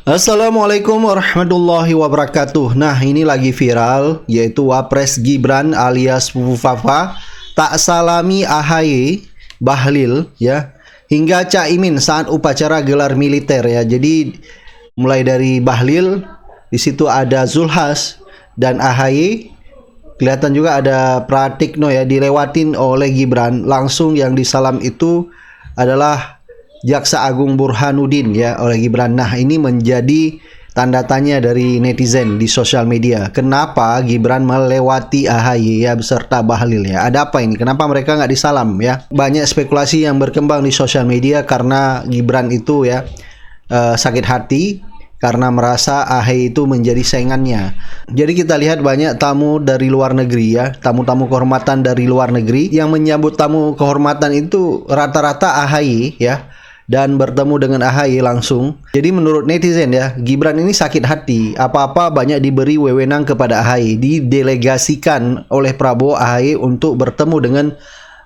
Assalamualaikum warahmatullahi wabarakatuh. Nah, ini lagi viral, yaitu Wapres Gibran alias Fufu Fafa tak salami AHY, Bahlil ya, hingga Caimin saat upacara gelar militer ya. Jadi mulai dari Bahlil, di situ ada Zulhas dan AHY. Kelihatan juga ada Pratikno ya, dilewatin oleh Gibran. Langsung yang disalam itu adalah Jaksa Agung Burhanuddin ya oleh Gibran. Nah, ini menjadi tanda tanya dari netizen di sosial media. Kenapa Gibran melewati AHY ya beserta Bahlil ya? Ada apa ini? Kenapa mereka nggak disalam ya? Banyak spekulasi yang berkembang di sosial media karena Gibran itu ya sakit hati karena merasa AHY itu menjadi saingannya. Jadi kita lihat banyak tamu dari luar negeri ya, tamu-tamu kehormatan dari luar negeri yang menyambut tamu kehormatan itu rata-rata AHY ya, dan bertemu dengan AHY langsung. Jadi menurut netizen ya, Gibran ini sakit hati. Apa-apa banyak diberi wewenang kepada AHY, didelegasikan oleh Prabowo AHY untuk bertemu dengan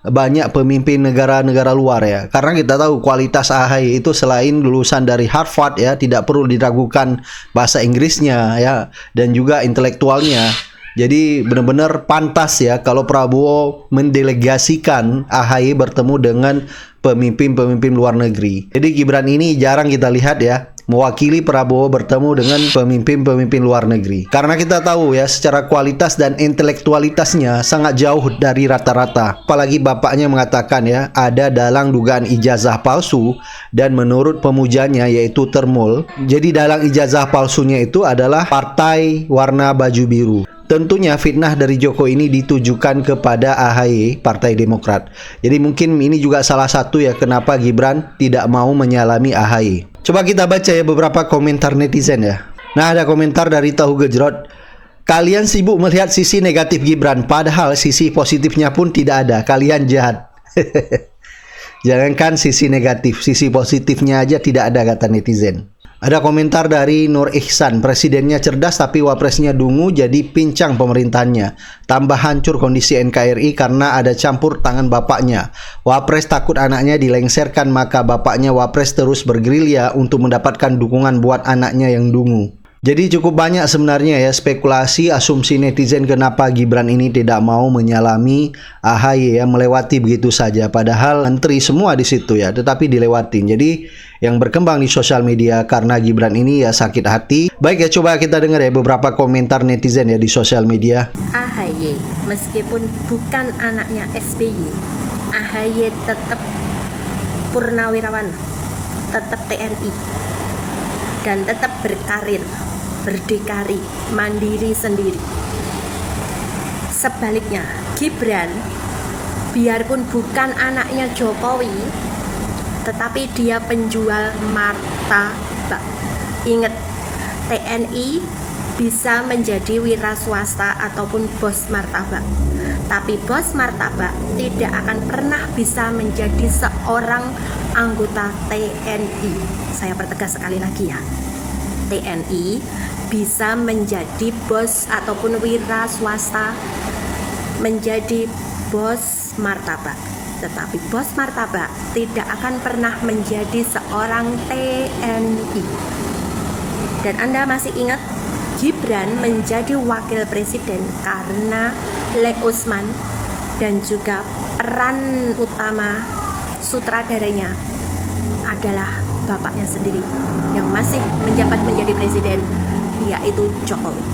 banyak pemimpin negara-negara luar ya. Karena kita tahu kualitas AHY itu selain lulusan dari Harvard ya, tidak perlu diragukan bahasa Inggrisnya ya, dan juga intelektualnya. Jadi benar-benar pantas ya kalau Prabowo mendelegasikan AHY bertemu dengan pemimpin-pemimpin luar negeri. Jadi Gibran ini jarang kita lihat ya mewakili Prabowo bertemu dengan pemimpin-pemimpin luar negeri. Karena kita tahu ya secara kualitas dan intelektualitasnya sangat jauh dari rata-rata. Apalagi bapaknya mengatakan ya ada dalang dugaan ijazah palsu dan menurut pemujanya yaitu Termul. Jadi dalang ijazah palsunya itu adalah partai warna baju biru. Tentunya fitnah dari Jokowi ini ditujukan kepada AHY, Partai Demokrat. Jadi mungkin ini juga salah satu ya kenapa Gibran tidak mau menyalami AHY. Coba kita baca ya beberapa komentar netizen ya. Nah, ada komentar dari Tahu Gejrot. Kalian sibuk melihat sisi negatif Gibran, padahal sisi positifnya pun tidak ada. Kalian jahat. Jangankan sisi negatif, sisi positifnya aja tidak ada, kata netizen. Ada komentar dari Nur Ihsan, presidennya cerdas tapi wapresnya dungu jadi pincang pemerintahannya. Tambah hancur kondisi NKRI karena ada campur tangan bapaknya. Wapres takut anaknya dilengserkan maka bapaknya wapres terus bergerilya untuk mendapatkan dukungan buat anaknya yang dungu. Jadi cukup banyak sebenarnya ya spekulasi, asumsi netizen kenapa Gibran ini tidak mau menyalami AHY ya, melewati begitu saja. Padahal menteri semua di situ ya, tetapi dilewatin. Jadi yang berkembang di sosial media karena Gibran ini ya sakit hati. Baik ya, coba kita dengar ya beberapa komentar netizen ya di sosial media. AHY meskipun bukan anaknya SBY, AHY tetap purnawirawan, tetap TNI, dan tetap berkarir, berdikari, mandiri sendiri. Sebaliknya, Gibran biarpun bukan anaknya Jokowi, tetapi dia penjual martabak. Ingat, TNI bisa menjadi wira swasta ataupun bos martabak, tapi bos martabak tidak akan pernah bisa menjadi seorang anggota TNI. Saya pertegas sekali lagi ya, TNI bisa menjadi bos ataupun wira swasta, menjadi bos martabak, tetapi bos martabak tidak akan pernah menjadi seorang TNI. Dan Anda masih ingat Gibran menjadi wakil presiden karena Le Usman dan juga peran utama sutradaranya adalah bapaknya sendiri yang masih menjabat menjadi presiden, yaitu Jokowi.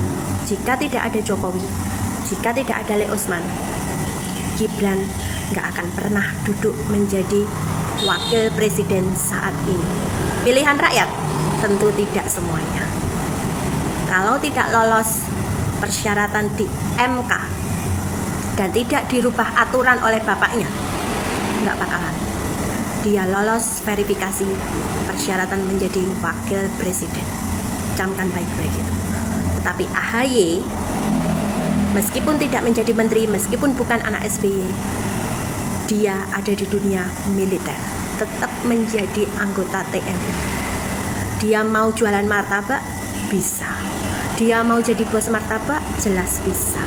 Jika tidak ada Jokowi, jika tidak ada Le Usman, Gibran nggak akan pernah duduk menjadi wakil presiden saat ini. Pilihan rakyat? Tentu tidak semuanya. Kalau tidak lolos persyaratan di MK dan tidak dirubah aturan oleh bapaknya, nggak bakalan dia lolos verifikasi persyaratan menjadi wakil presiden. Camkan baik-baik itu. Tetapi AHY meskipun tidak menjadi menteri, meskipun bukan anak SBY, dia ada di dunia militer, tetap menjadi anggota TNI. Dia mau jualan martabak, bisa. Dia mau jadi bos martabak, jelas bisa.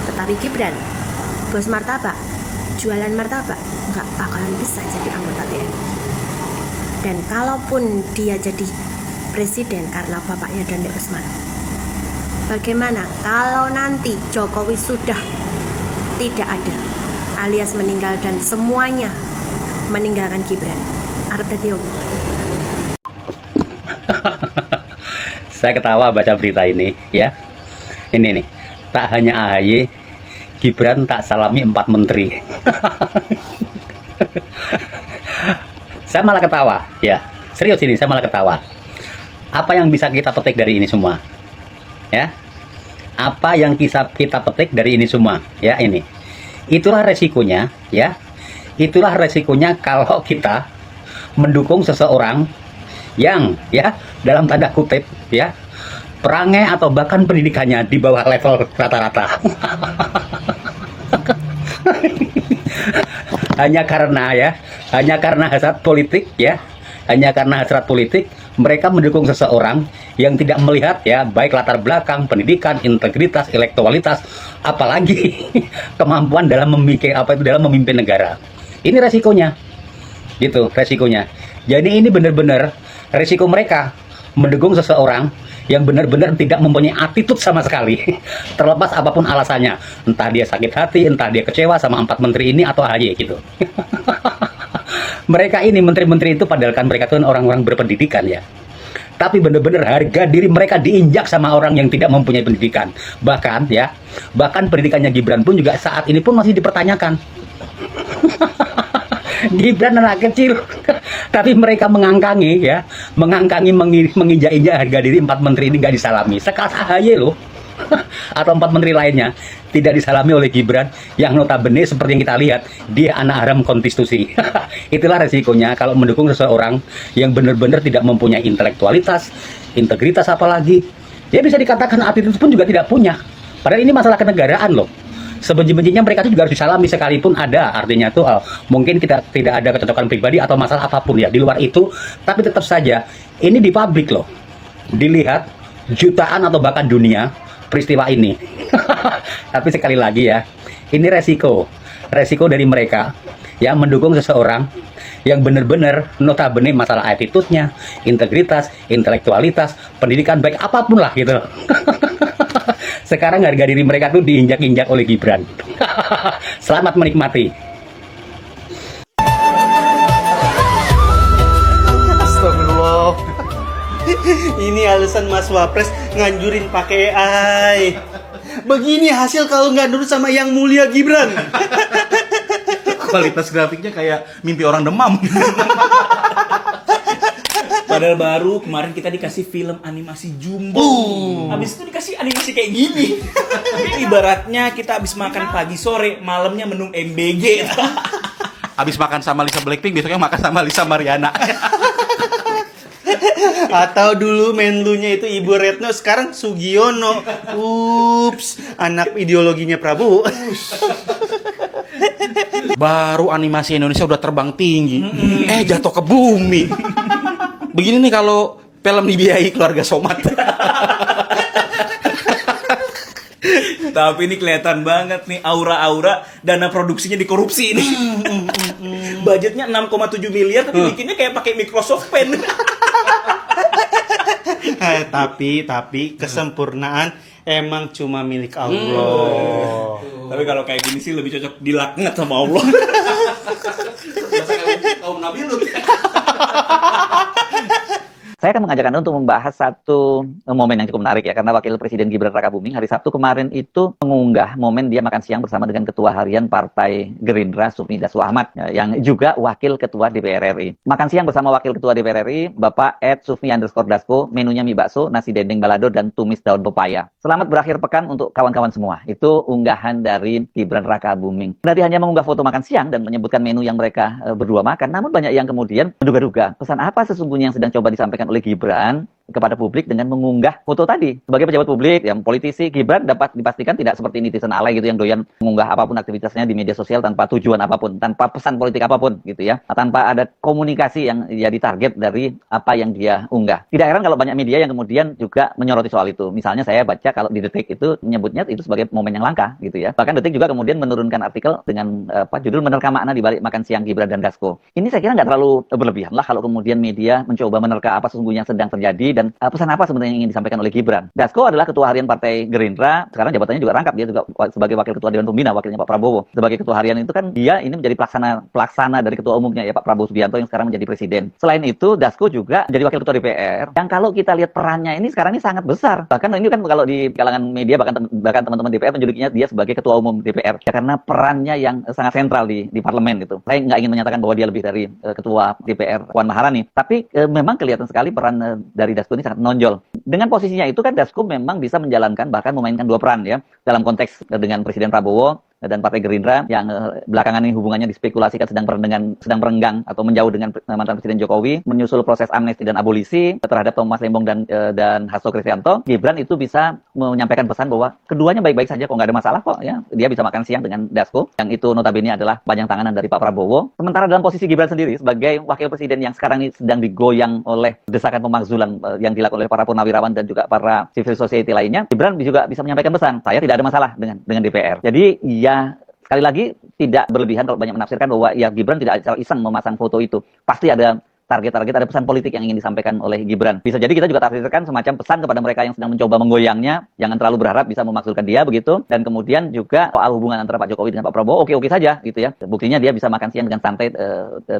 Tetapi Gibran, bos martabak, jualan martabak, nggak bakalan bisa jadi anggota TNI. Dan kalaupun dia jadi presiden karena bapaknya Dande Usman. Bagaimana kalau nanti Jokowi sudah tidak ada alias meninggal dan semuanya meninggalkan Gibran? Arep dadi opo? Saya ketawa baca berita ini ya. Ini nih, tak hanya AHY, Gibran tak salami 4 menteri. Saya malah ketawa ya. Serius ini, saya malah ketawa. Apa yang bisa kita petik dari ini semua? Ya, apa yang kita petik dari ini semua? Ya, ini, itulah resikonya, ya, itulah resikonya kalau kita mendukung seseorang yang, ya, dalam tanda kutip, ya, perangai atau bahkan pendidikannya di bawah level rata-rata. Hanya karena hasrat politik, ya, hanya karena hasrat politik. Mereka mendukung seseorang yang tidak melihat ya baik latar belakang, pendidikan, integritas, intelektualitas, apalagi kemampuan dalam dalam memimpin negara. Ini resikonya, gitu resikonya. Jadi ini benar-benar resiko mereka mendukung seseorang yang benar-benar tidak mempunyai attitude sama sekali, terlepas apapun alasannya, entah dia sakit hati, entah dia kecewa sama 4 menteri ini atau AHY gitu. Mereka ini menteri-menteri itu padahal kan mereka tuh orang-orang berpendidikan ya. Tapi benar-benar harga diri mereka diinjak sama orang yang tidak mempunyai pendidikan. Bahkan ya, bahkan pendidikannya Gibran pun juga saat ini pun masih dipertanyakan. Gibran anak kecil, tapi mereka mengangkangi ya, menginjak-injak harga diri 4 menteri ini nggak disalami. Sekelas AHY loh. Atau 4 menteri lainnya tidak disalami oleh Gibran yang notabene seperti yang kita lihat dia anak haram konstitusi. Itulah resikonya kalau mendukung seseorang yang benar-benar tidak mempunyai intelektualitas, integritas, apalagi dia bisa dikatakan attitude pun juga tidak punya. Padahal ini masalah kenegaraan loh. Sebenci-bencinya mereka itu juga harus disalami sekalipun ada artinya tuh mungkin kita tidak ada kecocokan pribadi atau masalah apapun ya di luar itu, tapi tetap saja ini di publik loh, dilihat jutaan atau bahkan dunia peristiwa ini. Tapi sekali lagi ya, ini resiko dari mereka yang mendukung seseorang yang benar-benar notabene masalah attitude-nya, integritas, intelektualitas, pendidikan baik apapun lah gitu. Sekarang harga diri mereka tuh diinjak-injak oleh Gibran. Selamat menikmati. Astagfirullah. Ini alasan Mas Wapres nganjurin pakai AI. Begini hasil kalau nggak nurut sama yang mulia Gibran. Kualitas grafiknya kayak mimpi orang demam. Padahal baru kemarin kita dikasih film animasi Jumbo. Habis itu dikasih animasi kayak gini. Ibaratnya kita habis makan pagi sore, malamnya minum MBG. Habis makan sama Lisa Blackpink, besoknya makan sama Lisa Mariana. Atau dulu menlunya itu Ibu Retno, sekarang Sugiono. Ups, anak ideologinya Prabowo. Baru animasi Indonesia udah terbang tinggi, jatuh ke bumi. Begini nih kalau film dibiayai keluarga Somad. Tapi ini kelihatan banget nih aura-aura dana produksinya dikorupsi ini. Budgetnya 6,7 miliar tapi bikinnya kayak pakai Microsoft Pen. Tapi kesempurnaan emang cuma milik Allah. Tapi kalau kayak gini sih lebih cocok dilaknat sama Allah. Kaum Nabi Lut. Saya akan mengajak Anda untuk membahas satu momen yang cukup menarik ya, karena Wakil Presiden Gibran Rakabuming hari Sabtu kemarin itu mengunggah momen dia makan siang bersama dengan Ketua Harian Partai Gerindra Sufmi Dasko Ahmad ya, yang juga Wakil Ketua DPR RI. Makan siang bersama Wakil Ketua DPR RI, Bapak @Sufmi_Dasko, menunya mie bakso, nasi dendeng balado, dan tumis daun pepaya. Selamat berakhir pekan untuk kawan-kawan semua. Itu unggahan dari Gibran Rakabuming. Berarti hanya mengunggah foto makan siang dan menyebutkan menu yang mereka berdua makan, namun banyak yang kemudian menduga-duga pesan apa sesungguhnya yang sedang coba disampaikan oleh Gibran kepada publik dengan mengunggah foto tadi. Sebagai pejabat publik, yang politisi, Gibran dapat dipastikan tidak seperti netizen alay gitu yang doyan mengunggah apapun aktivitasnya di media sosial tanpa tujuan apapun, tanpa pesan politik apapun gitu ya, tanpa ada komunikasi yang jadi target dari apa yang dia unggah. Tidak heran kalau banyak media yang kemudian juga menyoroti soal itu. Misalnya saya baca kalau di Detik itu menyebutnya itu sebagai momen yang langka gitu ya. Bahkan Detik juga kemudian menurunkan artikel dengan judul menerka makna di balik makan siang Gibran dan Dasko. Ini saya kira nggak terlalu berlebihan lah kalau kemudian media mencoba menerka apa sesungguhnya yang sedang terjadi dan pesan apa sebenarnya yang ingin disampaikan oleh Gibran. Dasko adalah ketua harian Partai Gerindra, sekarang jabatannya juga rangkap, dia juga sebagai wakil ketua Dewan Pembina, wakilnya Pak Prabowo. Sebagai ketua harian itu kan dia ini menjadi pelaksana dari ketua umumnya ya Pak Prabowo Subianto yang sekarang menjadi presiden. Selain itu Dasko juga jadi wakil ketua DPR yang kalau kita lihat perannya ini sekarang ini sangat besar. Bahkan ini kan kalau di kalangan media bahkan teman-teman DPR menjulukinya dia sebagai ketua umum DPR ya, karena perannya yang sangat sentral di parlemen gitu. Saya nggak ingin menyatakan bahwa dia lebih dari ketua DPR Puan Maharani, tapi memang kelihatan sekali peran dari Dasko ini sangat menonjol. Dengan posisinya itu kan Dasko memang bisa menjalankan bahkan memainkan dua peran ya dalam konteks dengan Presiden Prabowo dan Partai Gerindra yang belakangan ini hubungannya dispekulasikan sedang merenggang atau menjauh dengan mantan Presiden Jokowi, menyusul proses amnesti dan abolisi terhadap Thomas Lembong dan Hasto Kristianto. Gibran itu bisa menyampaikan pesan bahwa keduanya baik-baik saja kok, nggak ada masalah kok ya. Dia bisa makan siang dengan Dasko yang itu notabene adalah panjang tanganan dari Pak Prabowo. Sementara dalam posisi Gibran sendiri sebagai wakil presiden yang sekarang ini sedang digoyang oleh desakan pemakzulan yang dilakukan oleh para purnawirawan dan juga para civil society lainnya, Gibran juga bisa menyampaikan pesan, saya tidak ada masalah dengan DPR. Jadi ya sekali lagi tidak berlebihan kalau banyak menafsirkan bahwa ya Gibran tidak secara iseng memasang foto itu. Pasti ada target-target, ada pesan politik yang ingin disampaikan oleh Gibran. Bisa jadi kita juga tafsirkan semacam pesan kepada mereka yang sedang mencoba menggoyangnya, jangan terlalu berharap bisa memakzulkan dia begitu. Dan kemudian juga soal hubungan antara Pak Jokowi dengan Pak Prabowo oke-oke saja gitu ya. Buktinya dia bisa makan siang dengan santai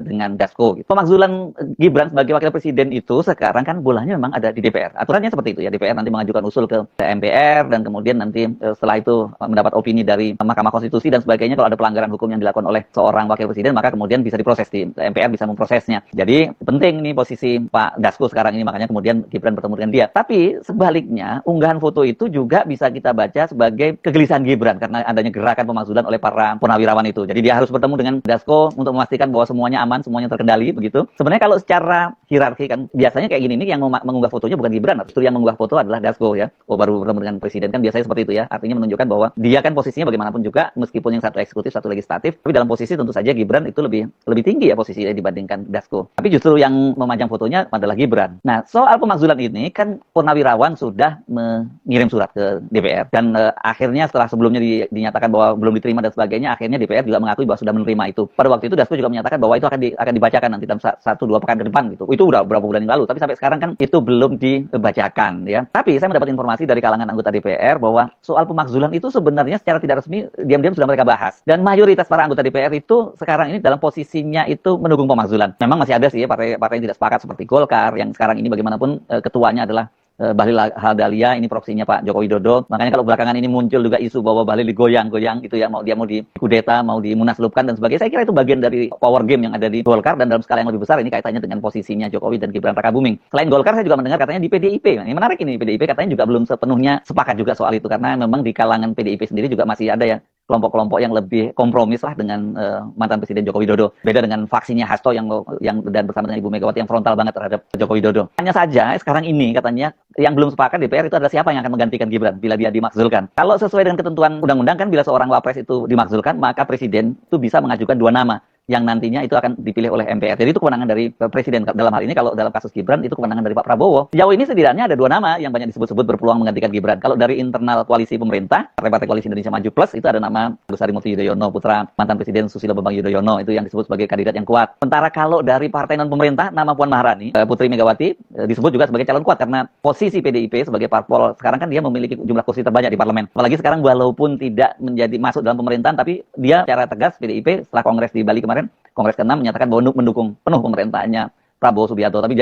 dengan Dasko gitu. Pemakzulan Gibran sebagai wakil presiden itu sekarang kan bolanya memang ada di DPR. Aturannya seperti itu ya, DPR nanti mengajukan usul ke MPR dan kemudian nanti setelah itu mendapat opini dari Mahkamah Konstitusi dan sebagainya. Kalau ada pelanggaran hukum yang dilakukan oleh seorang wakil presiden maka kemudian bisa diproses di MPR, bisa memprosesnya. Jadi penting nih posisi Pak Dasko sekarang ini, makanya kemudian Gibran bertemu dengan dia. Tapi sebaliknya unggahan foto itu juga bisa kita baca sebagai kegelisahan Gibran karena adanya gerakan pemakzulan oleh para purnawirawan itu. Jadi dia harus bertemu dengan Dasko untuk memastikan bahwa semuanya aman, semuanya terkendali begitu. Sebenarnya kalau secara hierarki kan biasanya kayak gini nih, yang mengunggah fotonya bukan Gibran, justru yang mengunggah foto adalah Dasko ya. Oh baru bertemu dengan presiden kan biasanya seperti itu ya. Artinya menunjukkan bahwa dia kan posisinya bagaimanapun juga meskipun yang satu eksekutif satu legislatif, tapi dalam posisi tentu saja Gibran itu lebih tinggi ya posisinya dibandingkan Dasko. Tapi justru yang memajang fotonya adalah Gibran. Nah, soal pemakzulan ini kan purnawirawan sudah mengirim surat ke DPR dan akhirnya setelah sebelumnya dinyatakan bahwa belum diterima dan sebagainya, akhirnya DPR juga mengakui bahwa sudah menerima itu. Pada waktu itu Dasko juga menyatakan bahwa itu akan dibacakan nanti dalam 1-2 pekan ke depan gitu. Itu udah beberapa bulan yang lalu, tapi sampai sekarang kan itu belum dibacakan ya. Tapi saya mendapat informasi dari kalangan anggota DPR bahwa soal pemakzulan itu sebenarnya secara tidak resmi diam-diam sudah mereka bahas. Dan mayoritas para anggota DPR itu sekarang ini dalam posisinya itu mendukung pemakzulan. Memang masih ada sih ya partai yang tidak sepakat seperti Golkar yang sekarang ini bagaimanapun ketuanya adalah Bahlil Lahadalia, ini proksinya Pak Joko Widodo. Makanya kalau belakangan ini muncul juga isu bahwa Bahlil digoyang-goyang gitu ya, mau dikudeta, mau dimunaslupkan dan sebagainya. Saya kira itu bagian dari power game yang ada di Golkar dan dalam skala yang lebih besar ini kaitannya dengan posisinya Jokowi dan Gibran Rakabuming. Selain Golkar saya juga mendengar katanya di PDIP. Ini menarik ini, PDIP katanya juga belum sepenuhnya sepakat juga soal itu karena memang di kalangan PDIP sendiri juga masih ada ya kelompok-kelompok yang lebih kompromis lah dengan mantan Presiden Joko Widodo. Beda dengan faksinya Hasto yang dan bersama dengan Ibu Megawati yang frontal banget terhadap Joko Widodo. Hanya saja sekarang ini katanya yang belum sepakat DPR itu adalah siapa yang akan menggantikan Gibran bila dia dimakzulkan. Kalau sesuai dengan ketentuan undang-undang kan bila seorang wapres itu dimakzulkan maka presiden itu bisa mengajukan 2 nama yang nantinya itu akan dipilih oleh MPR. Jadi itu kewenangan dari presiden. Dalam hal ini kalau dalam kasus Gibran itu kewenangan dari Pak Prabowo. Sejauh ini setidaknya ada 2 nama yang banyak disebut-sebut berpeluang menggantikan Gibran. Kalau dari internal koalisi pemerintah, Partai Koalisi Indonesia Maju Plus itu ada nama Agus Harimurti Yudhoyono, putra mantan Presiden Susilo Bambang Yudhoyono, itu yang disebut sebagai kandidat yang kuat. Sementara kalau dari partai non pemerintah, nama Puan Maharani, Putri Megawati disebut juga sebagai calon kuat karena posisi PDIP sebagai parpol sekarang kan dia memiliki jumlah kursi terbanyak di parlemen. Apalagi sekarang walaupun tidak menjadi masuk dalam pemerintahan, tapi dia secara tegas PDIP setelah Kongres di Bali kemarin, Kongres ke-6 menyatakan bahwa mendukung penuh pemerintahannya Prabowo Subianto, tapi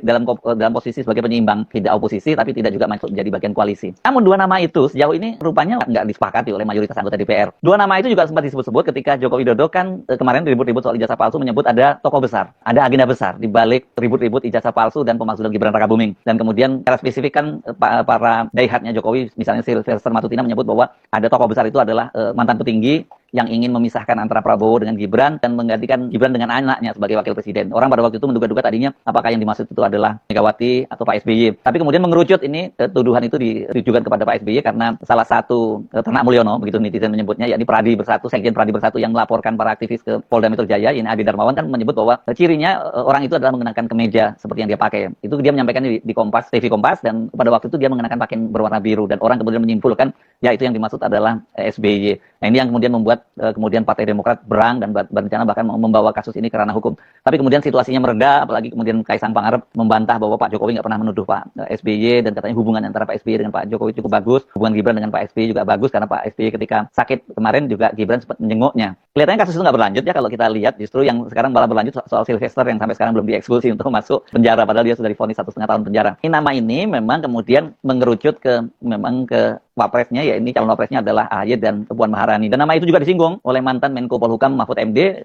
dalam posisi sebagai penyeimbang, tidak oposisi tapi tidak juga masuk menjadi bagian koalisi. Namun 2 nama itu sejauh ini rupanya nggak disepakati oleh mayoritas anggota DPR. 2 nama itu juga sempat disebut-sebut ketika Joko Widodo kan kemarin ribut-ribut soal ijazah palsu, menyebut ada tokoh besar, ada agenda besar di balik ribut-ribut ijazah palsu dan pemakzulan Gibran Rakabuming. Dan kemudian secara spesifik kan para daihatnya Jokowi, misalnya Sylvester Matutina menyebut bahwa ada tokoh besar itu adalah mantan petinggi yang ingin memisahkan antara Prabowo dengan Gibran dan menggantikan Gibran dengan anaknya sebagai wakil presiden. Orang pada waktu itu menduga-duga tadinya apakah yang dimaksud itu adalah Megawati atau Pak SBY. Tapi kemudian mengerucut ini tuduhan itu ditujukan kepada Pak SBY karena salah satu ternak Mulyono, begitu netizen menyebutnya, yakni Pradi Bersatu, Sekjen Pradi Bersatu yang melaporkan para aktivis ke Polda Metro Jaya, ini Adi Darmawan kan menyebut bahwa cirinya orang itu adalah mengenakan kemeja seperti yang dia pakai. Itu dia menyampaikan di Kompas, TV Kompas, dan pada waktu itu dia mengenakan pakaian berwarna biru dan orang kemudian menyimpulkan ya itu yang dimaksud adalah SBY. Nah ini yang kemudian membuat membuat kemudian Partai Demokrat berang dan berencana bahkan membawa kasus ini ke ranah hukum. Tapi kemudian situasinya mereda, apalagi kemudian Kaisang Pangarep membantah bahwa Pak Jokowi nggak pernah menuduh Pak SBY, dan katanya hubungan antara Pak SBY dengan Pak Jokowi cukup bagus. Hubungan Gibran dengan Pak SBY juga bagus karena Pak SBY ketika sakit kemarin juga Gibran sempat menjenguknya. Kelihatannya kasus itu nggak berlanjut ya, kalau kita lihat justru yang sekarang malah berlanjut soal Sylvester yang sampai sekarang belum dieksekusi untuk masuk penjara, padahal dia sudah divonis 1,5 tahun penjara. Ini nama ini memang kemudian mengerucut ke wapresnya, ya ini calon wapresnya adalah AHY dan Puan Maharani. Dan nama itu juga disinggung oleh mantan Menko Polhukam Mahfud MD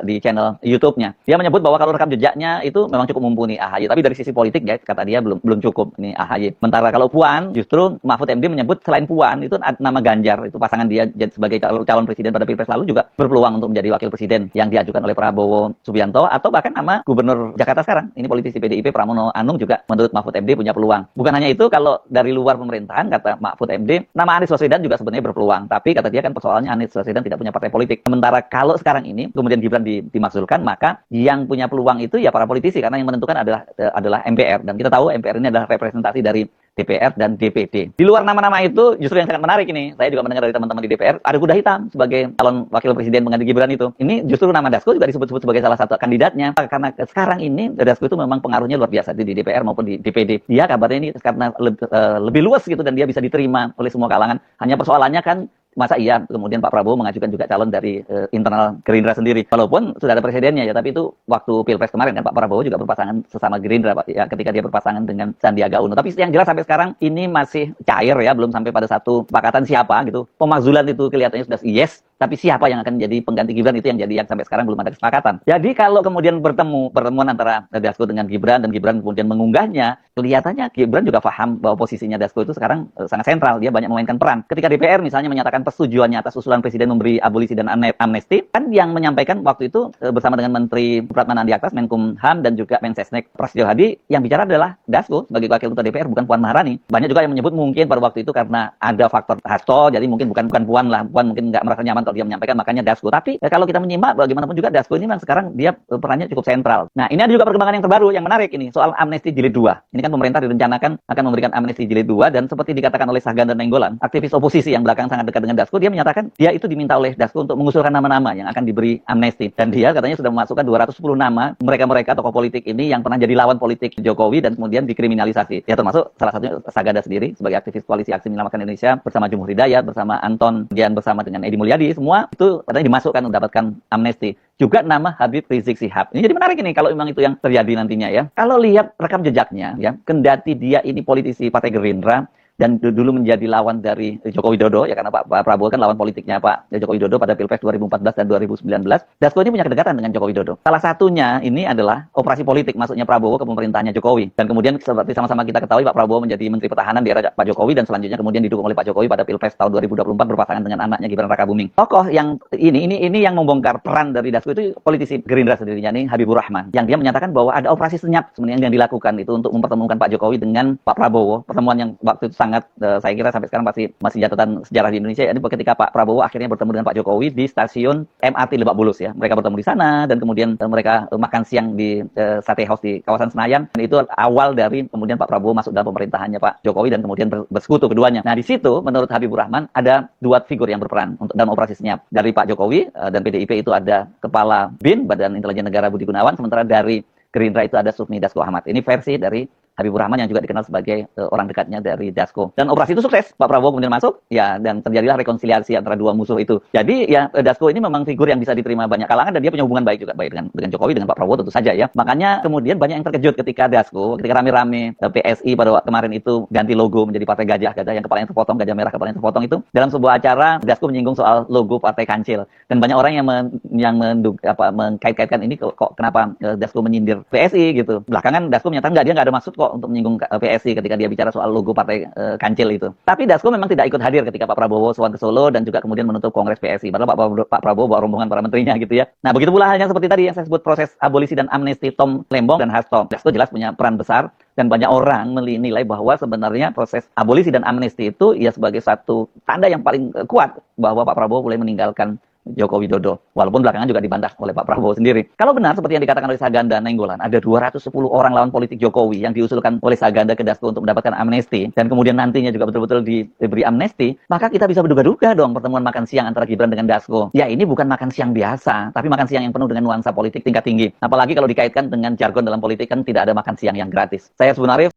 di channel YouTube-nya. Dia menyebut bahwa kalau rekam jejaknya itu memang cukup mumpuni AHY, tapi dari sisi politik ya kata dia belum cukup ini AHY. Sementara kalau Puan, justru Mahfud MD menyebut selain Puan itu nama Ganjar, itu pasangan dia sebagai calon presiden pada Pilpres lalu juga berpeluang untuk menjadi wakil presiden yang diajukan oleh Prabowo Subianto, atau bahkan nama Gubernur Jakarta sekarang. Ini politisi PDIP Pramono Anung juga menurut Mahfud MD punya peluang. Bukan hanya itu, kalau dari luar pemerintahan kata Mahfud MD, nama Anies Baswedan juga sebenarnya berpeluang, tapi kata dia kan persoalannya Anies Baswedan tidak punya partai politik. Sementara kalau sekarang ini kemudian Gibran dimakzulkan, maka yang punya peluang itu ya para politisi, karena yang menentukan adalah MPR, dan kita tahu MPR ini adalah representasi dari DPR dan DPD. Di luar nama-nama itu justru yang sangat menarik ini, saya juga mendengar dari teman-teman di DPR, ada kuda hitam sebagai calon wakil presiden mengganti Gibran itu. Ini justru nama Dasko juga disebut-sebut sebagai salah satu kandidatnya, karena sekarang ini Dasko itu memang pengaruhnya luar biasa di DPR maupun di DPD. Dia kabarnya ini karena lebih luas gitu, dan dia bisa diterima oleh semua kalangan. Hanya persoalannya kan, masa iya kemudian Pak Prabowo mengajukan juga calon dari internal Gerindra sendiri, walaupun sudah ada presidennya ya, tapi itu waktu Pilpres kemarin kan Pak Prabowo juga berpasangan sesama Gerindra Pak, ya, ketika dia berpasangan dengan Sandiaga Uno. Tapi yang jelas sampai sekarang ini masih cair ya, belum sampai pada satu kesepakatan siapa gitu. Pemakzulan itu kelihatannya sudah yes, tapi siapa yang akan jadi pengganti Gibran itu yang sampai sekarang belum ada kesepakatan. Jadi kalau kemudian pertemuan antara Dasko dengan Gibran, dan Gibran kemudian mengunggahnya, kelihatannya Gibran juga paham bahwa posisinya Dasko itu sekarang sangat sentral, dia banyak memainkan peran. Ketika DPR misalnya menyatakan persetujuannya atas usulan Presiden memberi abolisi dan amnesti, kan yang menyampaikan waktu itu bersama dengan Menteri Pratman Andi Aktas, Menkumham, dan juga Mensesnek Prasetyo Hadi, yang bicara adalah Dasko sebagai wakil ketua DPR, bukan Puan Maharani. Banyak juga yang menyebut mungkin pada waktu itu karena ada faktor Hasto, jadi mungkin bukan Puan lah. Puan mungkin nggak merasa nyaman kalau dia menyampaikan, makanya Dasko. Tapi kalau kita menyimak bagaimanapun juga Dasko ini memang sekarang dia perannya cukup sentral. Nah, ini ada juga perkembangan yang terbaru yang menarik ini soal amnesti jilid 2. Ini kan pemerintah direncanakan akan memberikan amnesti jilid 2, dan seperti dikatakan oleh Sahganda Nainggolan, aktivis oposisi yang belakang sangat dekat dengan Dasko, dia menyatakan dia itu diminta oleh Dasko untuk mengusulkan nama-nama yang akan diberi amnesti, dan dia katanya sudah memasukkan 210 nama mereka tokoh politik ini yang pernah jadi lawan politik Jokowi dan kemudian dikriminalisasi. Ya termasuk salah satunya Sahganda sendiri sebagai aktivis Koalisi Aksi Menyelamatkan Indonesia bersama Jumhur Hidayat, bersama Anton Gian, bersama dengan Edi Mulyadi, semua itu katanya dimasukkan untuk mendapatkan amnesti. Juga nama Habib Rizik Sihab. Ini jadi menarik ini kalau memang itu yang terjadi nantinya ya. Kalau lihat rekam jejaknya ya, kendati dia ini politisi Partai Gerindra dan dulu menjadi lawan dari Joko Widodo ya, karena Pak Prabowo kan lawan politiknya Pak Joko Widodo pada Pilpres 2014 dan 2019. Dasko ini punya kedekatan dengan Joko Widodo. Salah satunya ini adalah operasi politik masuknya Prabowo ke pemerintahannya Jokowi. Dan kemudian seperti sama-sama kita ketahui, Pak Prabowo menjadi Menteri Pertahanan di era Pak Jokowi, dan selanjutnya kemudian didukung oleh Pak Jokowi pada Pilpres tahun 2024 berpasangan dengan anaknya Gibran Rakabuming. Tokoh yang ini yang membongkar peran dari Dasko itu politisi Gerindra sendirinya nih, Habibur Rahman, yang dia menyatakan bahwa ada operasi senyap sebenarnya yang dilakukan itu untuk mempertemukan Pak Jokowi dengan Pak Prabowo. Pertemuan yang waktu itu sangat saya kira sampai sekarang masih catatan sejarah di Indonesia. Ini ketika Pak Prabowo akhirnya bertemu dengan Pak Jokowi di stasiun MRT Lebak Bulus ya. Mereka bertemu di sana, dan kemudian mereka makan siang di Sate House di kawasan Senayan. Dan itu awal dari kemudian Pak Prabowo masuk dalam pemerintahannya Pak Jokowi, dan kemudian bersekutu keduanya. Nah, di situ menurut Habibur Rahman ada dua figur yang berperan untuk dalam operasi senyap. Dari Pak Jokowi dan PDIP itu ada Kepala BIN Badan Intelijen Negara Budi Gunawan, sementara dari Gerindra itu ada Sufmi Dasko Ahmad. Ini versi dari Habibur Rahman yang juga dikenal sebagai orang dekatnya dari Dasko. Dan operasi itu sukses. Pak Prabowo kemudian masuk, ya, dan terjadilah rekonsiliasi antara dua musuh itu. Jadi ya Dasko ini memang figur yang bisa diterima banyak kalangan, dan dia punya hubungan baik juga baik dengan Jokowi, dengan Pak Prabowo tentu saja ya. Makanya kemudian banyak yang terkejut ketika Dasko, ketika rame-rame PSI pada waktu kemarin itu ganti logo menjadi Partai Gajah yang kepalanya terpotong, gajah merah kepalanya terpotong itu. Dalam sebuah acara Dasko menyinggung soal logo Partai Kancil, dan banyak orang yang mengkait-kaitkan ini kok kenapa Dasko menyindir PSI gitu. Belakangan Dasko menyatakan dia nggak ada maksud kok untuk menyinggung PSI ketika dia bicara soal logo Partai Kancil itu. Tapi Dasko memang tidak ikut hadir ketika Pak Prabowo sowan ke Solo dan juga kemudian menutup Kongres PSI. Padahal Pak Prabowo bawa rombongan para menterinya gitu ya. Nah, begitu pula halnya seperti tadi yang saya sebut proses abolisi dan amnesti Tom Lembong dan Hasto. Dasko jelas punya peran besar, dan banyak orang menilai bahwa sebenarnya proses abolisi dan amnesti itu ya sebagai satu tanda yang paling kuat bahwa Pak Prabowo mulai meninggalkan Joko Widodo. Walaupun belakangan juga dibantah oleh Pak Prabowo sendiri. Kalau benar seperti yang dikatakan oleh Saganda Nainggolan, ada 210 orang lawan politik Jokowi yang diusulkan oleh Saganda ke Dasko untuk mendapatkan amnesti, dan kemudian nantinya juga betul-betul diberi amnesti, maka kita bisa berduga-duga dong pertemuan makan siang antara Gibran dengan Dasko. Ya ini bukan makan siang biasa, tapi makan siang yang penuh dengan nuansa politik tingkat tinggi. Apalagi kalau dikaitkan dengan jargon dalam politik kan tidak ada makan siang yang gratis. Saya sebenarnya